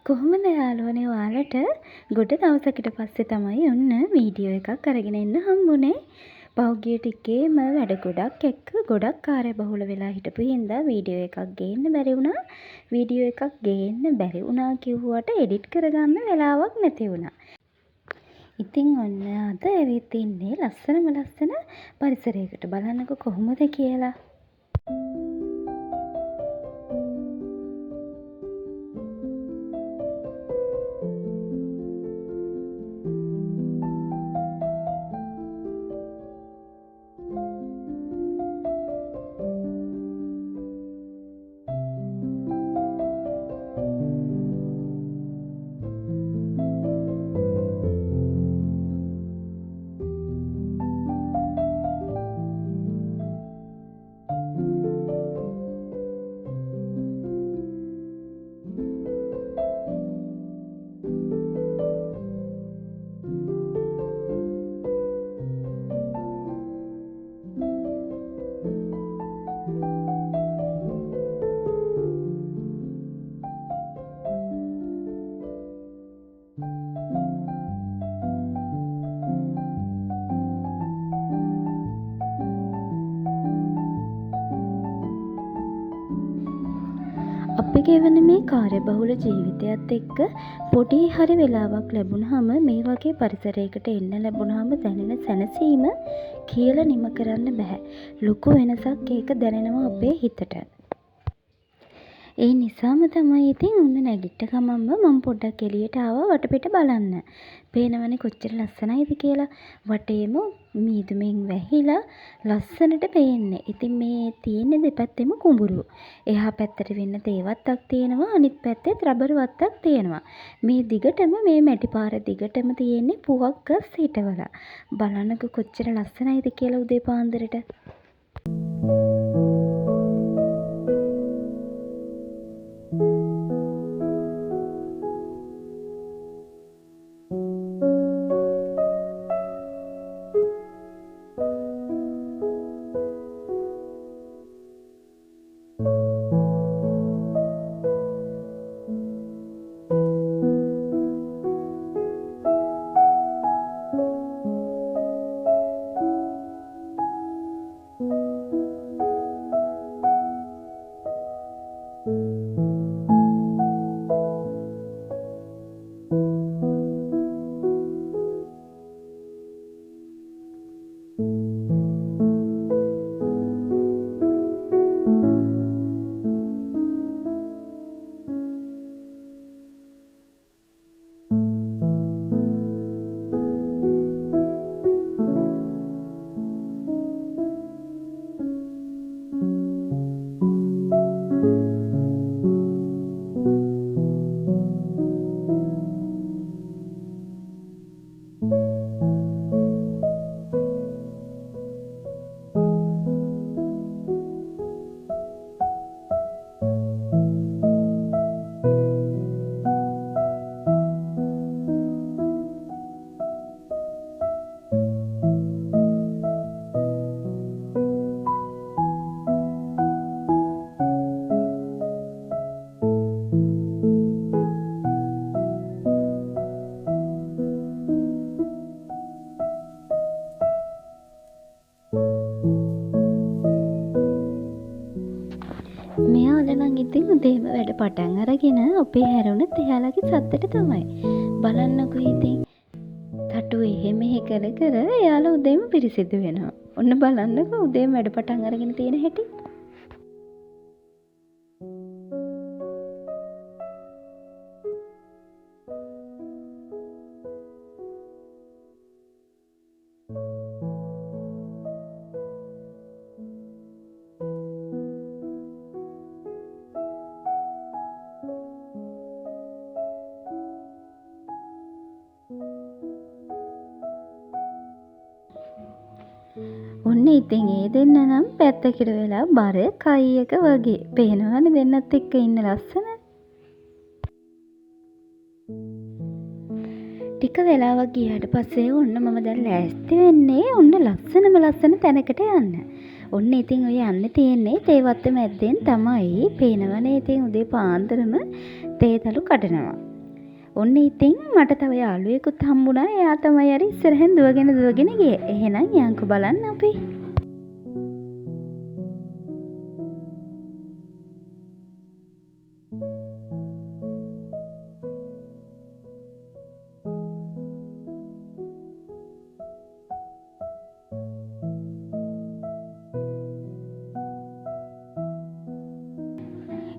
කොහොමද යාළුවනේ ඔයාලට ගොඩ දවසකට පස්සේ තමයි ඔන්න වීඩියෝ එකක් අරගෙන එන්න හම්බුනේ. පහුගිය ටිකේම වැඩ ගොඩක් එක්ක ගොඩක් කාර්යබහුල වෙලා හිටපු හින්දා වීඩියෝ එකක් ගේන්න බැරි වුණා. වීඩියෝ එකක් ගේන්න බැරි වුණා කිව්වට එඩිට් කරගන්න වෙලාවක් නැති වුණා. ඉතින් ඔන්න අද ඇවිත් ඉන්නේ ලස්සන පරිසරයකට. බලන්නකො කොහොමද කියලා. අපි ගෙවන මේ කාර්යබහුල ජීවිතයත් එක්ක පොඩි හරි වෙලාවක් ලැබුණාම මේ වගේ පරිසරයකට එන්න ලැබුණාම දැනෙන සැනසීම කියලා නිම කරන්න බෑ. ලොකු වෙනසක් ඒක දැනෙනවා අපේ හිතට. ඒ නිසාම තමයි ඉතින් ඔන්න නැගිට්ට ගමන්ම මම පොඩ්ඩක් එළියට ආවා වටපිට බලන්න. පේනවනේ කොච්චර ලස්සනයිද කියලා. වටේම මීදුමින් වැහිලා ලස්සනට පේන්නේ. ඉතින් මේ තියෙන්නේ දෙපැත්තෙම කුඹුරු. එහා පැත්තට වෙන්න තේ වත්තක් තියෙනවා, අනිත් පැත්තේ රබර් වත්තක් තියෙනවා. මේ දිගටම මේ මැටි පාර දිගටම තියෙන්නේ පුවක් ගස් හිටවලා. බලන්නකො කොච්චර ලස්සනයිද කියලා උදේ පාන්දරට. මෙයාලා නම් ඉතින් උදේම වැඩ පටන් අරගෙන අපේ හැරුණත් එයාලගේ සද්දට තමයි. බලන්නකො ඉතින් තටු එහෙ මෙහෙ කර එයාලා උදේම පිරිසිදු වෙනවා. ඔන්න බලන්නකො උදේම වැඩ පටන් අරගෙන තියෙන හැටි. ඔන්න ඉතින් ඒ දෙන්න නම් පැත්තකට වෙලා බර කයි එක වගේ. පේනවනේ දෙන්නත් එක්ක ඉන්න ලස්සන. ටික වෙලාවක් ගියාට පස්සේ ඔන්න මම දැන් ලෑස්ති වෙන්නේ ඔන්න ලස්සන තැනකට යන්න. ඔන්න ඉතින් ඔය යන්න තියෙන්නේ තේවත්ත මැද්දෙන් තමයි. පේනවනේ ඉතින් උදේ පාන්දරම තේතලු කඩනවා. ඔන්න ඉතින් මට තව යාළුවෙකුත් හම්බුණා. එයා තමයි අර ඉස්සරහෙන් දුවගෙන ගියේ. එහෙනම් යන්කෝ බලන්න අපි.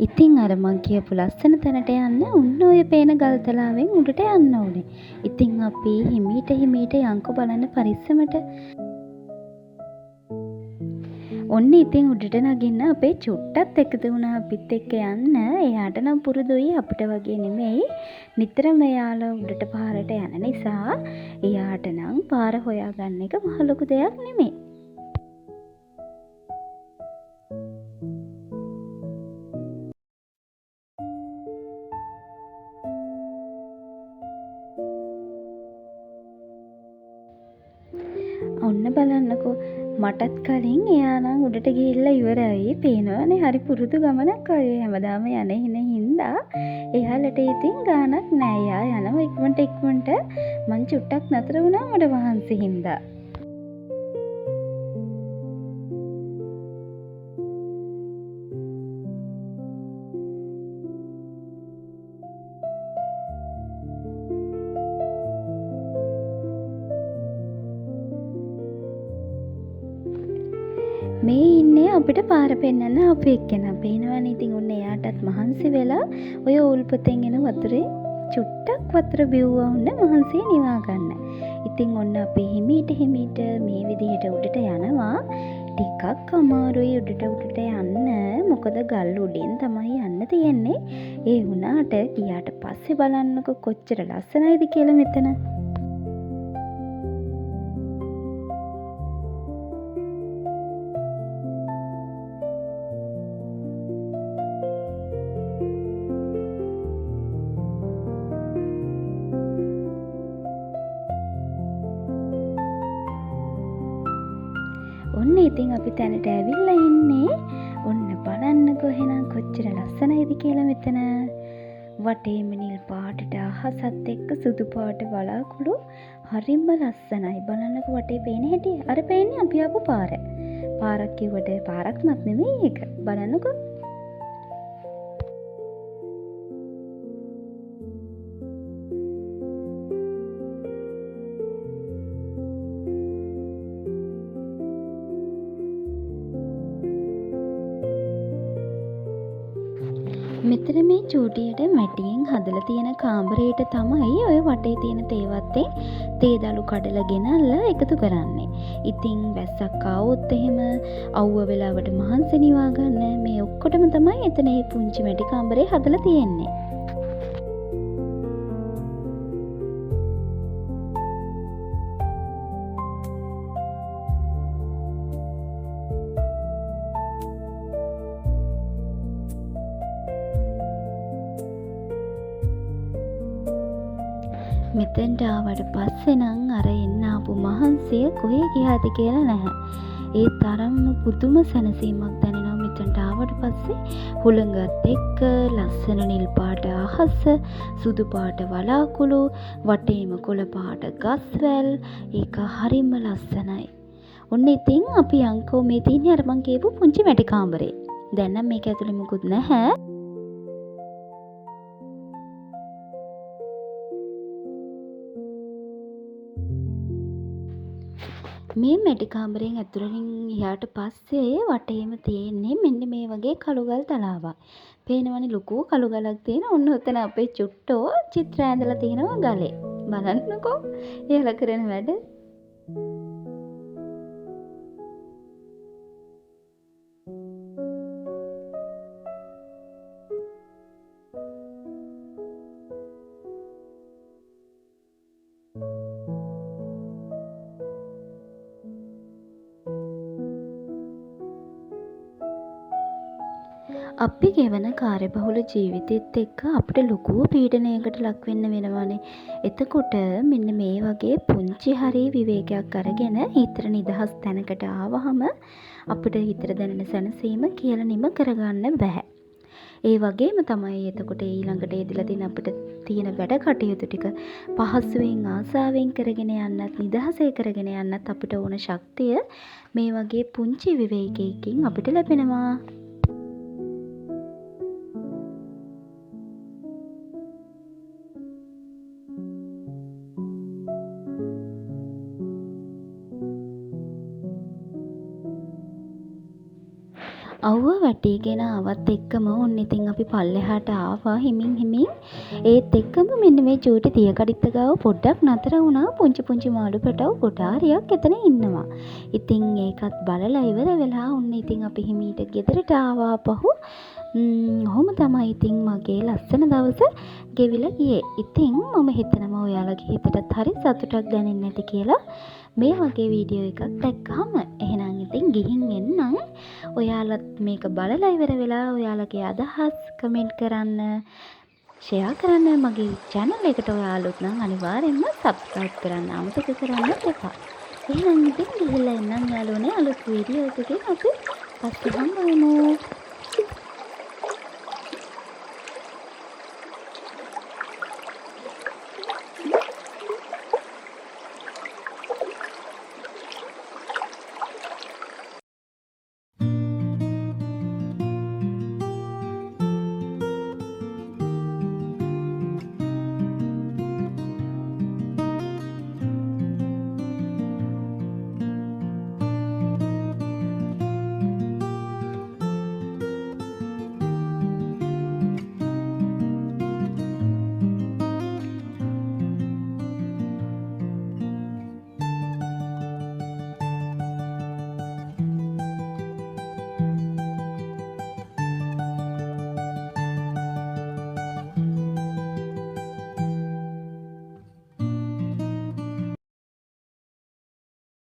ඉතින් අර මං කියපු ලස්සන තැනට යන්න ඔන්න ඔය පේන ගල්තලාවෙන් උඩට යන්න ඕනේ. ඉතින් අපි හිමීට යන්කෝ බලන්න පරිස්සමට. ඔන්න ඉතින් උඩට නගින්න අපේ චුට්ටත් එකතු වුණා අපිත් එක්ක යන්න. එයාට නම් පුරුදුයි අපිට වගේ නෙමෙයි. නිතරම එයාලා උඩට පාරට යන නිසා එයාට නම් පාර හොයාගන්න එක මහ ලොකු දෙයක් නෙමෙයි. ඔන්න බලන්නකෝ මටත් කලින් එයා නම් උඩට ගිහිල්ලා ඉවරයි. පේනවනේ හරි පුරුදු ගමනක් වගේ හැමදාම යන හින්දා එයාලට ඉතින් ගානක් නෑ. එයා යනවා ඉක්මනට මං චුට්ටක් නතර වුණා මට වහන්සි හින්දා. මේ ඉන්නේ අපිට පාර පෙන්නන්න ආපු එක්කෙනා. පේනවනේ ඉතින් ඔන්න එයාටත් මහන්සි වෙලා ඔය උල්පතෙන් එන වතුරේ චුට්ටක් වතුර බිව්වා ඔන්න මහන්සිය නිවා ගන්න. ඉතින් ඔන්න අපි හිමීට මේ විදිහට උඩට යනවා. ටිකක් අමාරුයි උඩට යන්න. මොකද ගල් උඩින් තමයි යන්න තියෙන්නේ. ඒ වුණාට ගියාට පස්සේ බලන්නකො කොච්චර ලස්සනයිද කියලා මෙතන. ඔන්න ඉතින් අපි තැනට ඇවිල්ලා ඉන්නේ. ඔන්න බලන්නකෝ එහෙනම් කොච්චර ලස්සනයිද කියලා මෙතන. වටේම නිල් පාටට අහසත් එක්ක සුදු පාට වලාකුළු හරිම ලස්සනයි. බලන්නකෝ වටේ පේන හැටි. අර පේන්නේ අපි ආපු පාර. පාරක් කිව්වට පාරක්වත් නෙමෙයි ඒක. බලන්නකෝ. මෙතන මේ චූටියට මැටියෙන් හදලා තියෙන කාමරේට තමයි ඔය වටේ තියෙන තේවත්තේ තේදලු කඩලා ගෙනල්ලා එකතු කරන්නේ. ඉතින් වැස්සක් ආවොත් එහෙම අවුව වෙලාවට මහන්සි නිවා ගන්න මේ ඔක්කොටම තමයි එතන මේ පුංචි මැටි කාමරේ හදලා තියෙන්නේ. මෙතෙන්ට ආවට පස්සේ නම් අර එන්න ආපු මහන්සිය කොහේ ගියාද කියලා නැහැ. ඒ තරම්ම පුදුම සැනසීමක් දැනෙනවා මෙතෙන්ට ආවට පස්සේ. හුළඟත් එක්ක ලස්සන නිල් පාට අහස, සුදු පාට වලාකුළු, වටේම කොළ පාට ගස්වැල්. ඒක හරිම ලස්සනයි. ඔන්න ඉතින් අපි යන්කෝ මේ තියෙන්නේ අර මං කියපු පුංචි මැටි කාමරේ. දැන් නම් මේක ඇතුලේ මොකුත් නැහැ. මේ මැටි කාමරයෙන් ඇතුළෙන් එහාට පස්සේ වටේම තියෙන්නේ මෙන්න මේ වගේ කළුගල් තලාවක්. පේනවනේ ලොකු කළුගලක් තියෙන. ඔන්න උතන අපේ චුට්ටෝ චිත්‍ර ඇඳලා තිනවා ගලේ. බලන්නකෝ එයාලා කරන වැඩ. අපි ගෙවන කාර්යබහුල ජීවිතෙත් එක්ක අපිට ලොකු පීඩනයකට ලක් වෙන්න වෙනවානේ. එතකොට මෙන්න මේ වගේ පුංචි හරි විවේකයක් අරගෙන හිතට නිදහස් තැනකට ආවහම අපිට හිතට දැනෙන සැනසීම කියලා නිම කරගන්න බෑ. ඒ වගේම තමයි එතකොට ඊළඟට එදිලා තියෙන අපිට තියෙන වැඩ කටයුතු ටික පහසුවෙන් ආසාවෙන් කරගෙන යන්නත් නිදහසේ කරගෙන යන්නත් අපිට ඕන ශක්තිය මේ වගේ පුංචි විවේකයකින් අපිට ලැබෙනවා. අවුව වැටිගෙන ආවත් එක්කම ඔන්න ඉතින් අපි පල්ලෙහාට ආවා හිමින් හිමින්. ඒත් එක්කම මෙන්න මේ චූටි තියකඩිත්ත ගාව පොඩ්ඩක් නතර වුණා. පුංචි පුංචි මාළු පැටව් කොටාරියක් එතන ඉන්නවා. ඉතින් ඒකත් බලලා ඉවර වෙලා ඔන්න ඉතින් අපි හිමීට ගෙදරට ආවා ආපහු. ඔහොම තමයි ඉතින් මගේ ලස්සන දවස ගෙවිලා ගියේ. ඉතින් මම හිතනවා ඔයාලගේ හිතටත් හරි සතුටක් දැනෙන්නේ නැති කියලා. මේ වගේ වීඩියෝ එකක් දැක්කහම එහෙනම් ඉතින් ගිහින් එන්නම්. ඔයාලත් මේක බලලා ඉවර වෙලා ඔයාලගේ අදහස් කමෙන්ට් කරන්න, ෂෙයා කරන්න. මගේ channel එකට ඔයාලුත් නම් අනිවාර්යෙන්ම subscribe කරන්න අමතක කරන්න එපා. එහෙනම් ඉතින් ගිහිල්ලා එන්නම් යාළුවනේ. අලුත් වීඩියෝ එකකින් අපි පස්සේ හම්බ වෙමු.